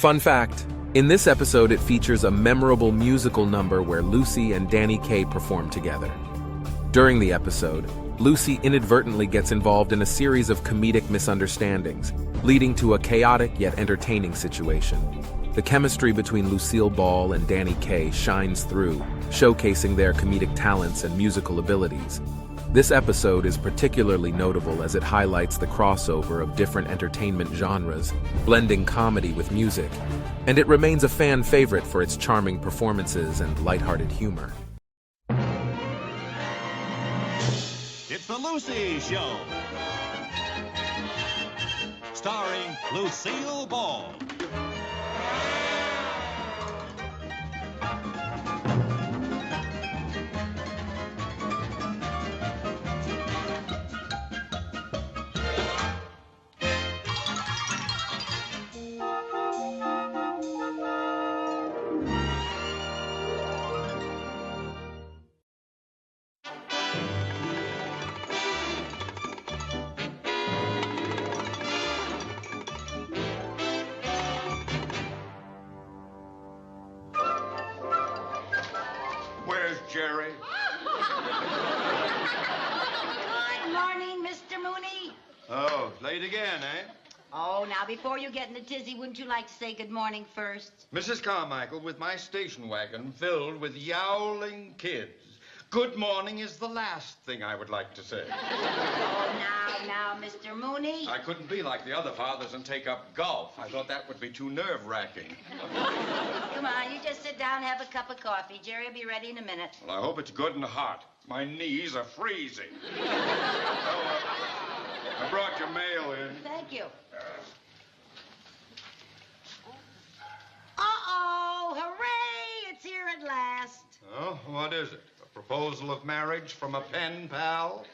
Fun fact, in this episode it features a memorable musical number where Lucy and Danny Kaye perform together. During the episode, Lucy inadvertently gets involved in a series of comedic misunderstandings, leading to a chaotic yet entertaining situation. The chemistry between Lucille Ball and Danny Kaye shines through, showcasing their comedic talents and musical abilities. This episode is particularly notable as it highlights the crossover of different entertainment genres, blending comedy with music, and it remains a fan favorite for its charming performances and lighthearted humor. It's the Lucy Show, starring Lucille Ball. Where's Jerry? Good morning, Mr. Mooney. Oh, late again, eh? Oh, now, before you get in a tizzy, wouldn't you like to say good morning first? Mrs. Carmichael, with my station wagon filled with yowling kids, good morning is the last thing I would like to say. Oh, now, Mr. Mooney. I couldn't be like the other fathers and take up golf. I thought that would be too nerve-wracking. Come on, you just sit down and have a cup of coffee. Jerry will be ready in a minute. Well, I hope it's good and hot. My knees are freezing. I brought your mail in. Thank you. Uh-oh, hooray, it's here at last. Oh, what is it? A proposal of marriage from a pen pal?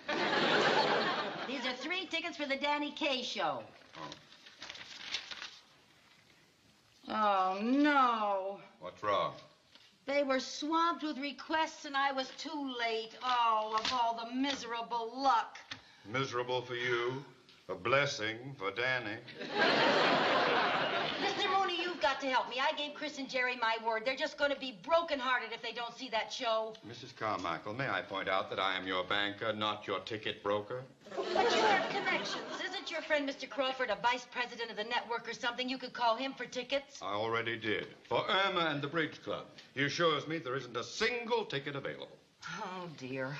These are 3 tickets for the Danny Kaye show. Oh, no. What's wrong? They were swamped with requests and I was too late. Oh, of all the miserable luck. Miserable for you, a blessing for Danny. Mr. Mooney, you've got to help me. I gave Chris and Jerry my word. They're just going to be brokenhearted if they don't see that show. Mrs. Carmichael, may I point out that I am your banker, not your ticket broker? But you have connections. Isn't your friend Mr. Crawford a vice president of the network or something? You could call him for tickets. I already did. For Irma and the Bridge Club. He assures me there isn't a single ticket available. Oh, dear.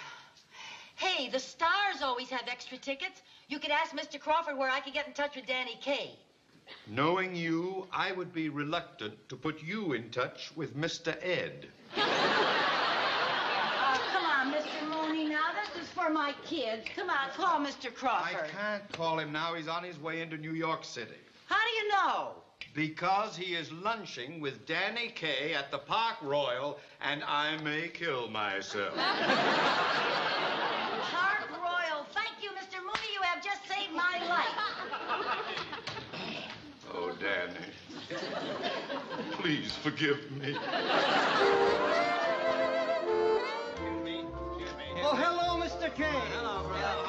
Hey, the stars always have extra tickets. You could ask Mr. Crawford where I could get in touch with Danny Kaye. Knowing you, I would be reluctant to put you in touch with Mr. Ed. Oh, come on, Mr. Mooney, now. This is for my kids. Come on, call Mr. I Crawford. can't call him now. He's on his way into New York City. How do you know? Because he is lunching with Danny Kaye at the Park Royal, and I may kill myself. Park Royal. Thank you, Mr. Mooney. You have just saved my life. Oh, Danny. Please forgive me. Oh, hello, Mr. Kaye. Hello, brother.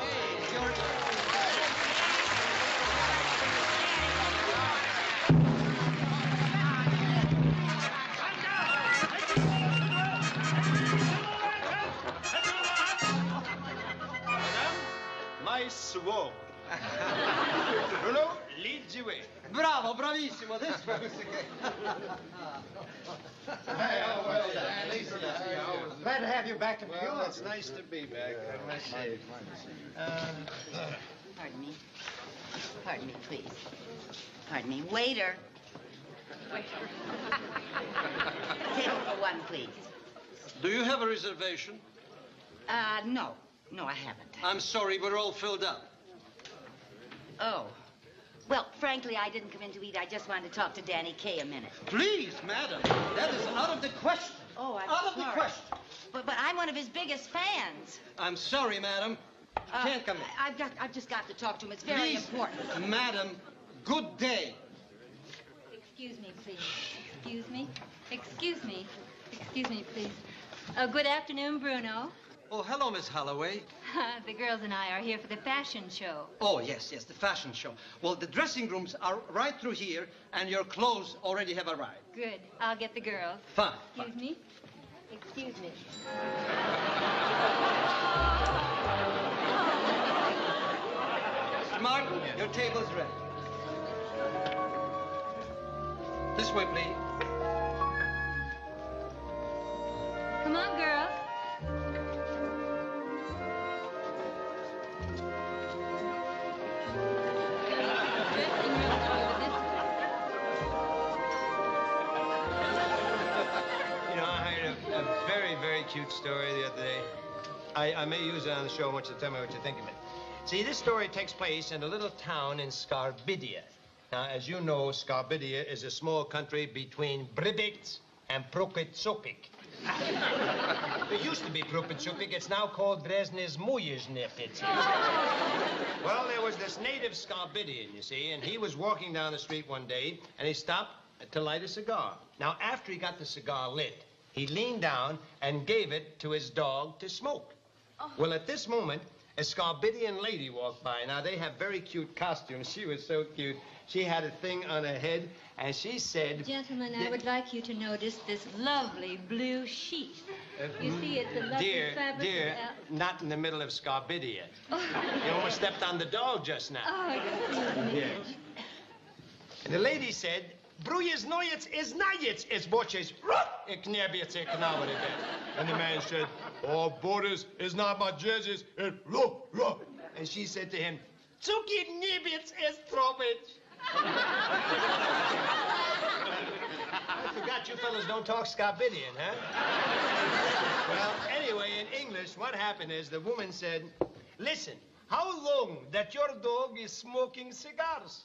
Nice walk. Bruno, lead the way. Bravo, bravissimo. This was... Glad to have you back in New York. It's nice to be back. Pardon me. Pardon me, please. Pardon me. Waiter. Table for 1, please. Do you have a reservation? No. No, I haven't. I'm sorry, we're all filled up. Oh. Well, frankly, I didn't come in to eat. I just wanted to talk to Danny Kaye a minute. Please, madam, that is out of the question. Oh, I'm Out of sorry. the question. But I'm one of his biggest fans. I'm sorry, madam. You can't come in. I've just got to talk to him. It's very Please, important. madam, good day. Excuse me, please. Excuse me. Excuse me. Excuse me, please. Good afternoon, Bruno. Oh, hello, Miss Holloway. The girls and I are here for the fashion show. Oh, yes, the fashion show. Well, the dressing rooms are right through here, and your clothes already have arrived. Good. I'll get the girls. Fine. Excuse me? Excuse me. Mr. Martin, your table's ready. This way, please. Come on, girls. You know, I heard a very, very cute story the other day. I may use it on the show. I want you to tell me what you think of it. See, this story takes place in a little town in Scarbidia. Now, as you know, Scarbidia is a small country between Bribix and Prokitsopik. It used to be Prokitsopik. It's now called Dresnes Mujezhnepits. Well, there was this native Scarbidian, you see, and he was walking down the street one day, and he stopped to light a cigar. Now, after he got the cigar lit, he leaned down and gave it to his dog to smoke. Well, at this moment, a Scarbidian lady walked by. Now, they have very cute costumes. She was so cute. She had a thing on her head, and she said... Gentlemen, I would like you to notice this lovely blue sheath. You see, it's a lovely fabric. Dear, not in the middle of Scarbidia. Oh. You almost stepped on the dog just now. Oh, excuse me. Yes. And the lady said, Brujes Noyets is Nayets is Boches. Ik nebiets ik now again. And the man said, Oh, Boris is not my judges. And she said to him, Zuki nebiets is Trobit. I forgot you fellas don't talk Scarbidian, huh? Well, anyway, in English, what happened is the woman said, Listen, how long that your dog is smoking cigars?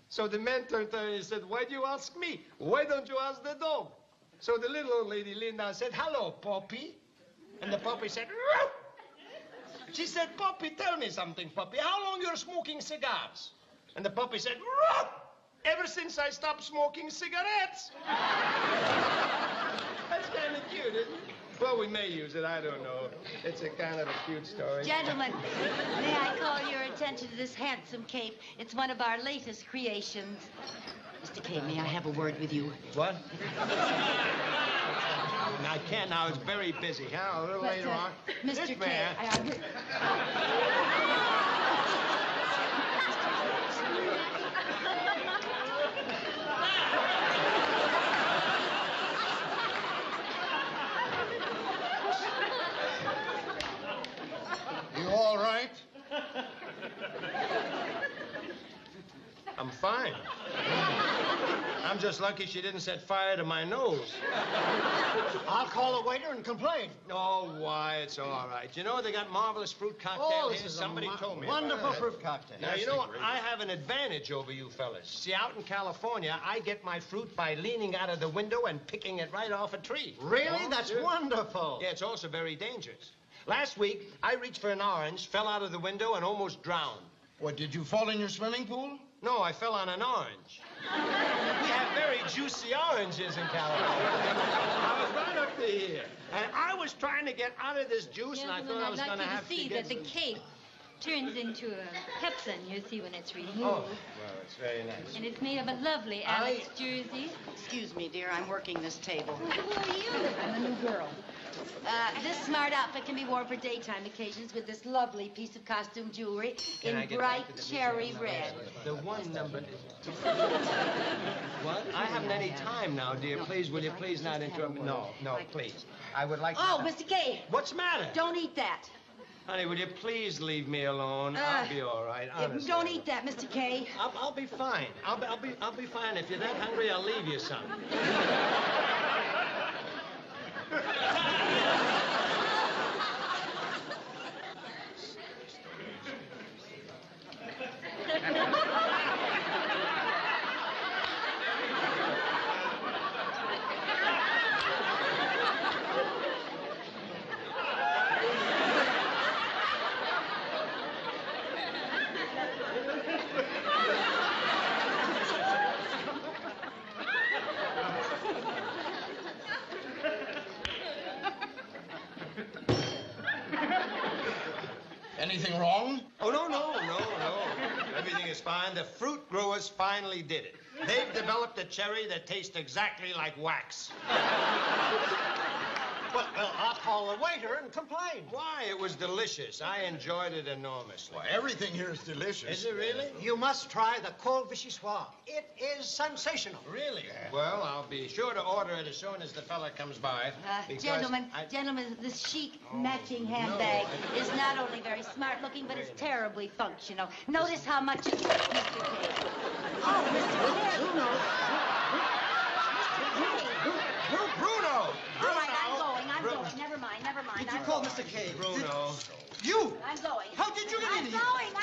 So the man turned to her and said, Why do you ask me? Why don't you ask the dog? So the little old lady leaned down and said, Hello, Poppy. And the puppy said, Ruff! She said, Poppy, tell me something, Puppy. How long you're smoking cigars? And the puppy said, Ruff! Ever since I stopped smoking cigarettes. That's kind of cute, isn't it? Well, we may use it. I don't know. It's a kind of a cute story. Gentlemen, may I call your attention to this handsome cape? It's one of our latest creations. Mr. Kay, may I have a word with you? What? I can't now. It's very busy. Huh? A little later on. Mr. This Kay, man- You all right? I'm fine. I'm just lucky she didn't set fire to my nose. I'll call the waiter and complain. Oh, why? It's all right. You know, they got marvelous fruit cocktail here. Somebody told me. Wonderful fruit cocktail. Now, you know, I have an advantage over you fellas. See, out in California, I get my fruit by leaning out of the window and picking it right off a tree. Really? That's wonderful. Yeah, it's also very dangerous. Last week, I reached for an orange, fell out of the window, and almost drowned. What, did you fall in your swimming pool? No, I fell on an orange. We have very juicy oranges in California. I was right up to here. And I was trying to get out of this juice, and I Gentlemen, thought I was I'd going to like you have to see get that the some... cape turns into a pepsin, you see, when it's removed. Oh, well, it's very nice. And it's made of a lovely Alex jersey. Excuse me, dear. I'm working this table. Who are you? I'm a new girl. This smart outfit can be worn for daytime occasions with this lovely piece of costume jewelry Can I in get bright back to the cherry museum? red. The one number is... What? I haven't any time now, dear. Please, will you please not interrupt me? No, please. I would like to... Oh, Mr. Kay, What's the matter? don't eat that. Honey, will you please leave me alone? I'll be all right, honestly. Don't eat that, Mr. Kay. I'll be fine. I'll be fine. If you're that hungry, I'll leave you some. Anything wrong? Oh, no. Everything is fine. The fruit growers finally did it. They've developed a cherry that tastes exactly like wax. Well, I'll call the waiter and complain. Why? It was delicious. I enjoyed it enormously. Well, everything here is delicious. Is it really? You must try the cold vichyssoise. It is sensational. Really? Well, I'll be sure to order it as soon as the fella comes by. because Gentlemen, Gentlemen, this chic matching handbag is not only very smart looking, but it's terribly functional. Notice how much it's... Mr. K. Oh, Mr. K. Bruno! All right, I'm going. Never mind. Did you call Mr. K? Bruno. You? I'm going. How did you get in here? I'm going.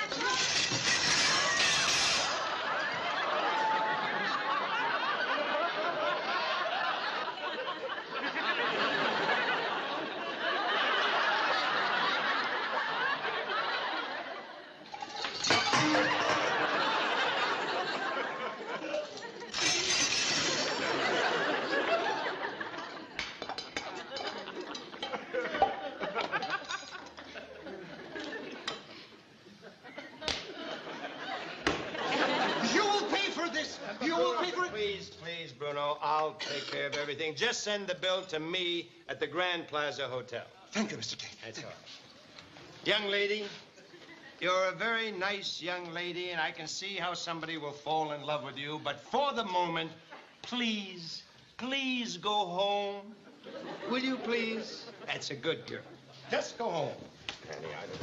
You will pay for this. You will pay for it. Please, Bruno, I'll take care of everything. Just send the bill to me at the Grand Plaza Hotel. Thank you, Mr. K. That's all. Young lady, you're a very nice young lady, and I can see how somebody will fall in love with you. But for the moment, please go home. Will you please? That's a good girl. Just go home.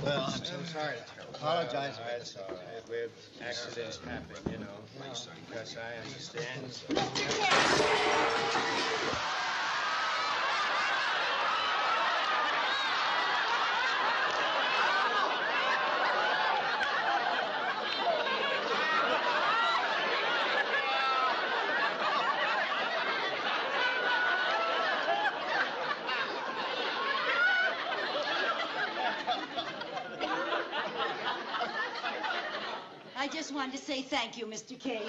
Well, I'm so sorry. Apologize. That's all right. With accidents happen, you know. Because I understand. I just wanted to say thank you, Mr. K.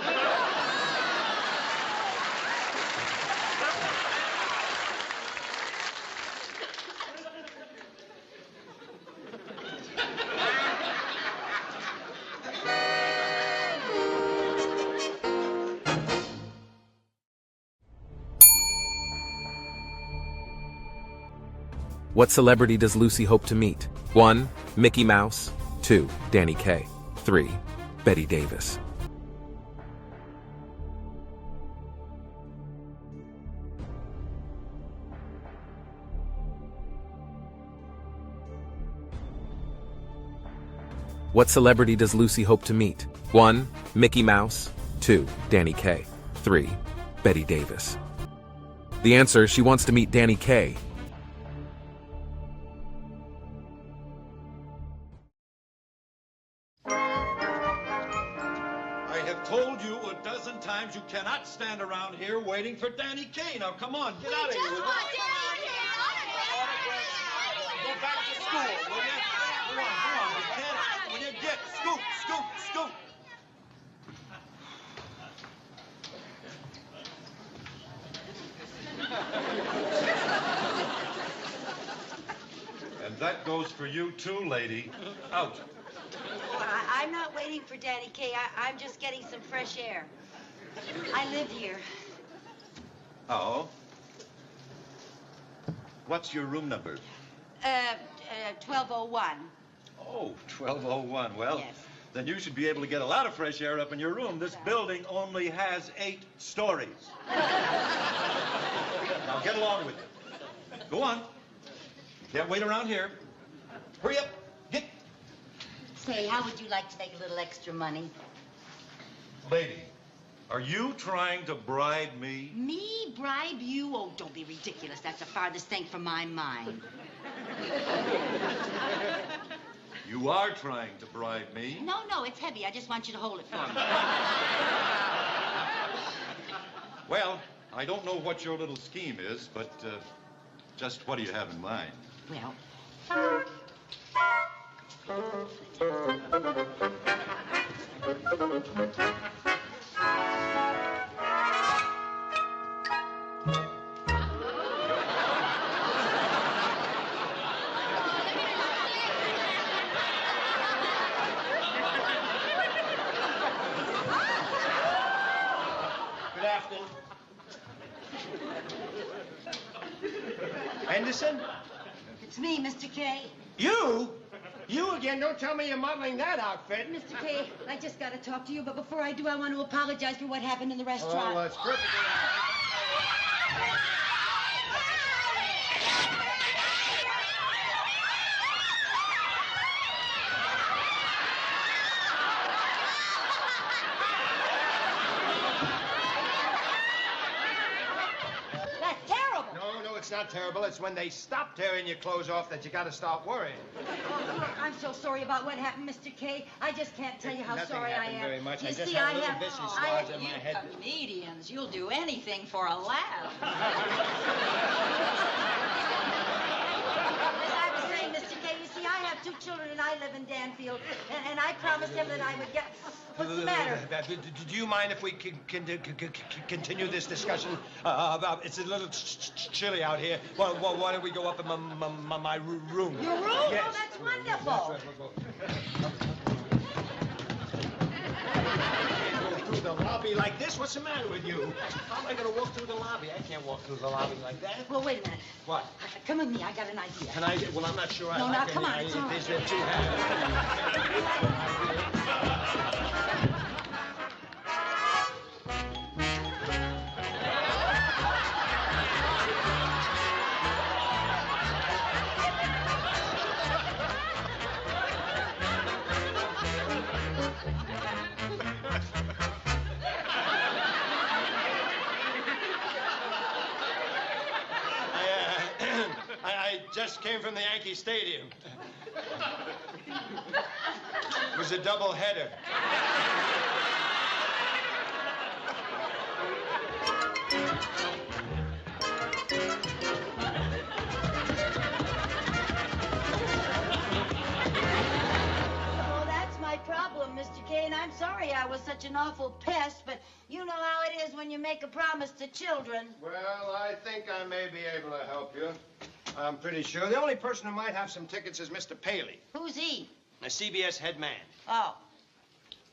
What celebrity does Lucy hope to meet? 1. Mickey Mouse. 2. Danny Kaye. 3. Betty Davis. What celebrity does Lucy hope to meet? 1. Mickey Mouse. 2. Danny Kaye. 3. Betty Davis. The answer, she wants to meet Danny Kaye. I have told you a dozen times you cannot stand around here waiting for Danny Kaye. Now, come on, get out of here. Go back to school, will you? Go on, you can't. Will you get? Scoot. And that goes for you too, lady. Out. I'm not waiting for Danny Kaye. I'm just getting some fresh air. I live here. Oh? What's your room number? 1201. Oh, 1201. Well, Yes. then you should be able to get a lot of fresh air up in your room. This building only has 8 stories. Now get along with it. Go on. Can't wait around here. Hurry up. Get. Say, how would you like to make a little extra money? Lady, are you trying to bribe me? Me bribe you? Oh, don't be ridiculous. That's the farthest thing from my mind. You are trying to bribe me. No, it's heavy. I just want you to hold it for me. Well, I don't know what your little scheme is, but just what do you have in mind? Well, Henderson? It's me, Mr. K. You? You again? Don't tell me you're modeling that outfit. Mr. K, I just got to talk to you, but before I do, I want to apologize for what happened in the restaurant. Oh, it's perfectly all right. That's terrible. No, it's not terrible. It's when they stop tearing your clothes off that you got to start worrying. Oh, look, I'm so sorry about what happened, Mr. K. I just can't tell you how Nothing sorry I happened am. very much. You I just see, had a I little have... vicious I- lodge in my head. Comedians, you'll do anything for a laugh. As I was saying, Mr. K, you see, I have 2 children and I live in Danfield, and I promised him that I would get... What's the matter? Do you mind if we continue this discussion? It's a little chilly out here. Why don't we go up in my room? Your room? Yes. Oh, that's wonderful. Through the lobby like this? What's the matter with you? How am I going to walk through the lobby? I can't walk through the lobby like that. Well, wait a minute. What? Come with me. I got an idea. Can I? Well, I'm not sure I No, like now, any come on, ideas come on. that you have. I just came from the Yankee Stadium. It was a double header. Oh, that's my problem, Mr. K, and I'm sorry I was such an awful pest, but you know how it is when you make a promise to children. Well, I think I may be able to help you. I'm pretty sure. The only person who might have some tickets is Mr. Paley, Who's he? the CBS head man. Oh.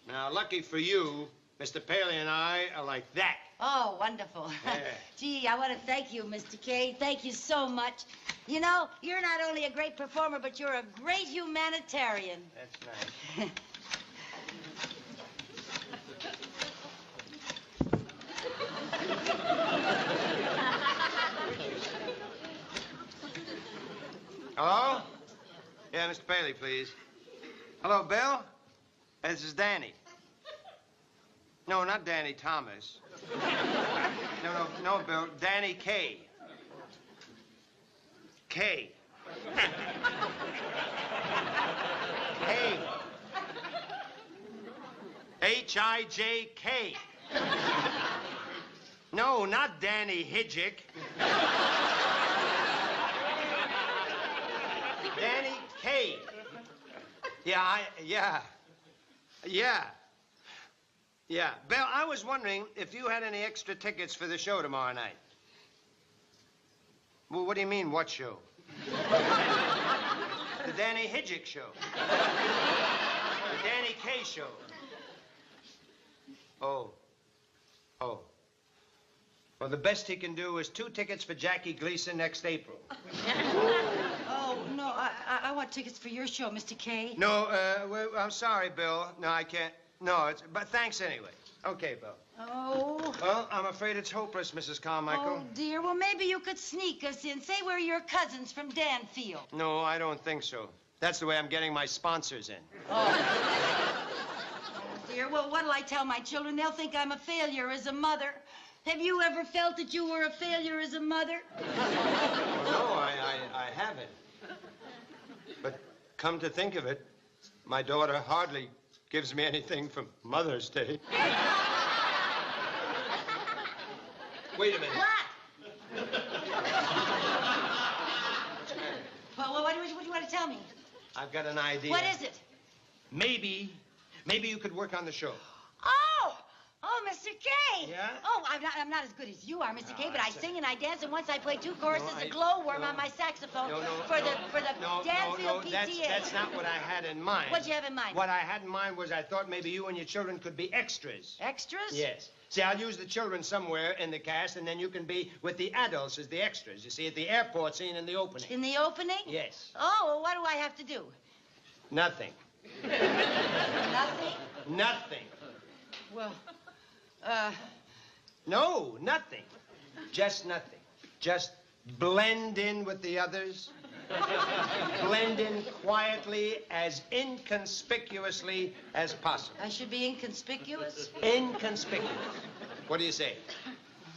Now, lucky for you, Mr. Paley and I are like that. Oh, wonderful. Yeah. Gee, I want to thank you, Mr. K. Thank you so much. You know, you're not only a great performer, but you're a great humanitarian. That's nice. Hello? Yeah, Mr. Paley, please. Hello, Bill? This is Danny. No, not Danny Thomas. No, Bill. Danny K. K. K. H-I-J-K. No, not Danny Hidjick. Danny K. Yeah. Bill, I was wondering if you had any extra tickets for the show tomorrow night. Well, what do you mean, what show? The Danny Hidjick show. The Danny K show. Oh. Well, the best he can do is 2 tickets for Jackie Gleason next April. Oh, no, I want tickets for your show, Mr. K. No, well, I'm sorry, Bill. No, I can't. No, but thanks anyway. Okay, Bill. Oh. Well, I'm afraid it's hopeless, Mrs. Carmichael. Oh, dear. Well, maybe you could sneak us in. Say we're your cousins from Danfield. No, I don't think so. That's the way I'm getting my sponsors in. Oh, dear. Well, what'll I tell my children? They'll think I'm a failure as a mother. Have you ever felt that you were a failure as a mother? No, I haven't. But come to think of it, my daughter hardly gives me anything for Mother's Day. Wait a minute. Well, what do you want to tell me? I've got an idea. What is it? Maybe you could work on the show. Oh, Mr. K. Yeah? Oh, I'm not as good as you are, Mr. K, but I sing and I dance, and once I play 2 choruses No, of Glowworm on my saxophone for the Danfield PTA. That's not what I had in mind. What'd you have in mind? What I had in mind was I thought maybe you and your children could be extras. Extras? Yes. See, I'll use the children somewhere in the cast, and then you can be with the adults as the extras. You see, at the airport scene in the opening. In the opening? Yes. Oh, well, what do I have to do? Nothing. Nothing? Nothing. Well, No, nothing. Just nothing. Just blend in with the others. Blend in quietly, as inconspicuously as possible. I should be inconspicuous? Inconspicuous. What do you say?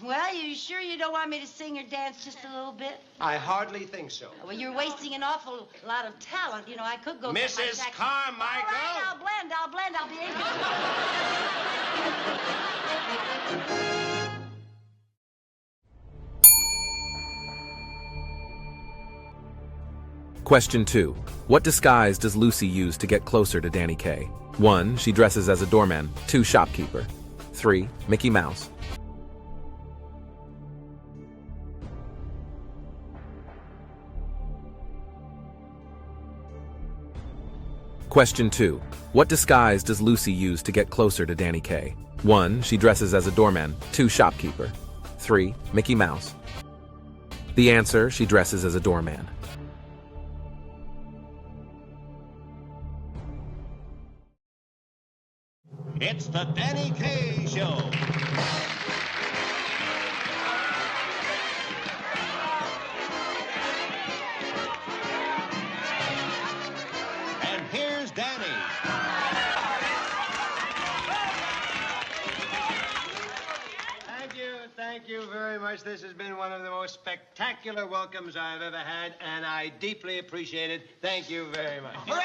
Well, you sure you don't want me to sing or dance just a little bit? I hardly think so. Well, you're wasting an awful lot of talent. You know, I could go get my Mrs. sax- Carmichael! All right, I'll blend. I'll be Question 2. What disguise does Lucy use to get closer to Danny Kaye? 1. She dresses as a doorman. 2. Shopkeeper. 3. Mickey Mouse. Question 2. What disguise does Lucy use to get closer to Danny Kaye? 1. She dresses as a doorman. 2. Shopkeeper. 3. Mickey Mouse. The answer, she dresses as a doorman. It's the Danny Kaye Show. And here's Danny. Thank you very much. This has been one of the most spectacular welcomes I've ever had, and I deeply appreciate it. Thank you very much. Hooray!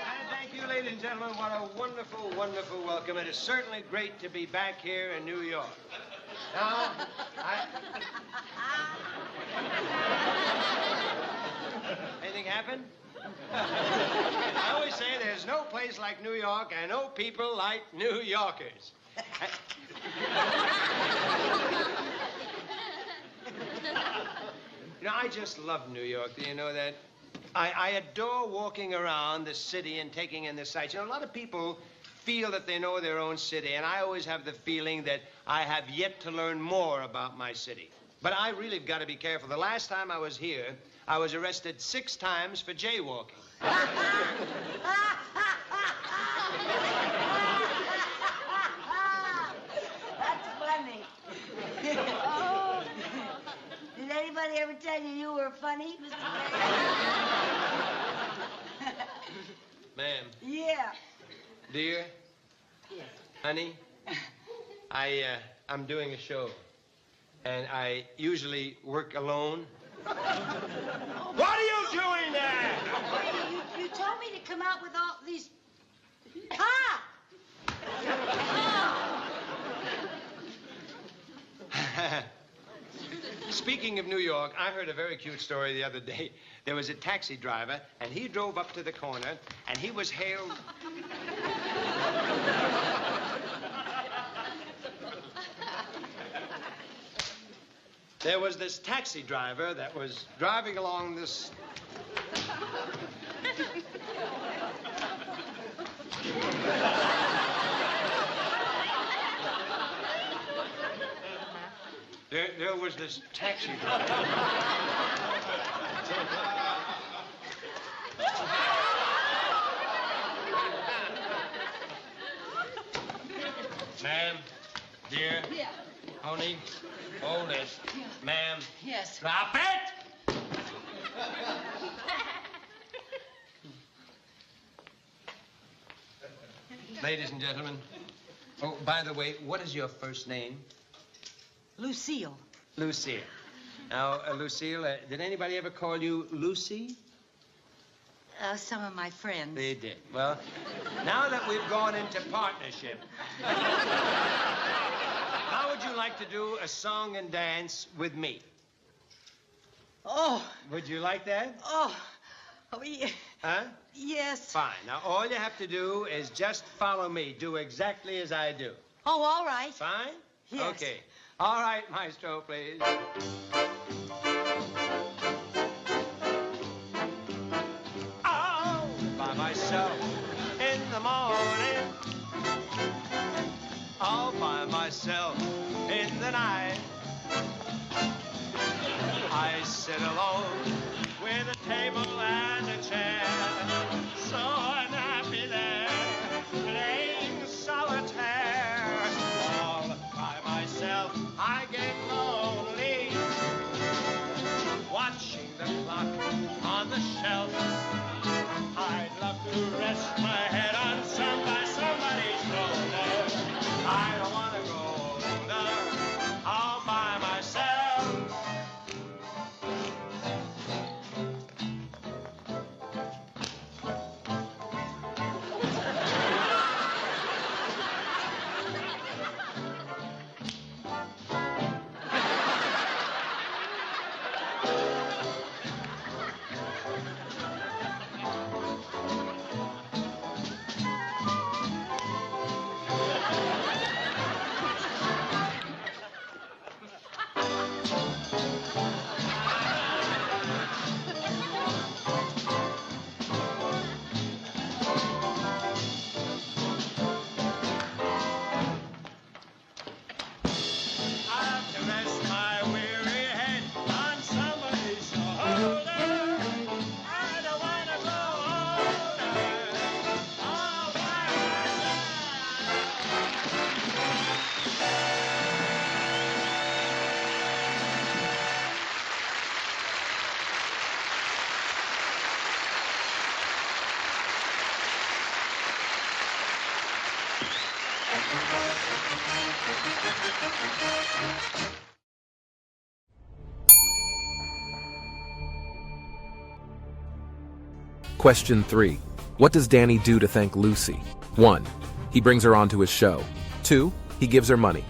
And thank you, ladies and gentlemen. What a wonderful, wonderful welcome. It is certainly great to be back here in New York. Now, Anything happen? I always say there's no place like New York and no people like New Yorkers. You know, I just love New York. Do you know that? I adore walking around the city and taking in the sights. You know, a lot of people feel that they know their own city, and I always have the feeling that I have yet to learn more about my city. But I really have got to be careful. The last time I was here, I was arrested 6 times for jaywalking. That's funny. Oh. Did anybody ever tell you you were funny, Mr. Kaye? Ma'am. Yeah. Dear. Yes. Honey. I'm doing a show. And I usually work alone. What are you doing there? You told me to come out with all these... Ha! Speaking of New York, I heard a very cute story the other day. There was a taxi driver, and he drove up to the corner, and he was hailed... There was this taxi driver that was driving along this... There was this taxi driver. Ma'am, dear. Yeah. Honey, hold this. Yeah. Ma'am. Yes. Drop it! Ladies and gentlemen. Oh, by the way, what is your first name? Lucille. Lucille. Now, Lucille, did anybody ever call you Lucy? Some of my friends. They did. Well, now that we've gone into partnership, how would you like to do a song and dance with me? Oh. Would you like that? Oh. Oh, yeah. Huh? Yes. Fine. Now, all you have to do is just follow me. Do exactly as I do. Oh, all right. Fine? Yes. Okay. All right, maestro, please. All by myself in the morning. All by myself in the night. I sit alone with a table and a chair. So unhappy there, playing solitaire. All by myself, I get lonely. Watching the clock on the shelf. I'd love to rest my head on somebody's shoulder. I don't want to go older all by myself. Question 3. What does Danny do to thank Lucy? 1. He brings her onto his show. 2. He gives her money.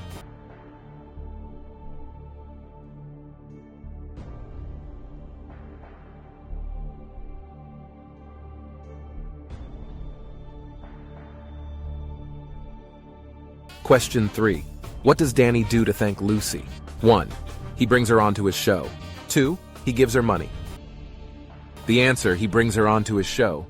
Question 3. What does Danny do to thank Lucy? 1. He brings her onto his show. 2. He gives her money. The answer, he brings her onto his show,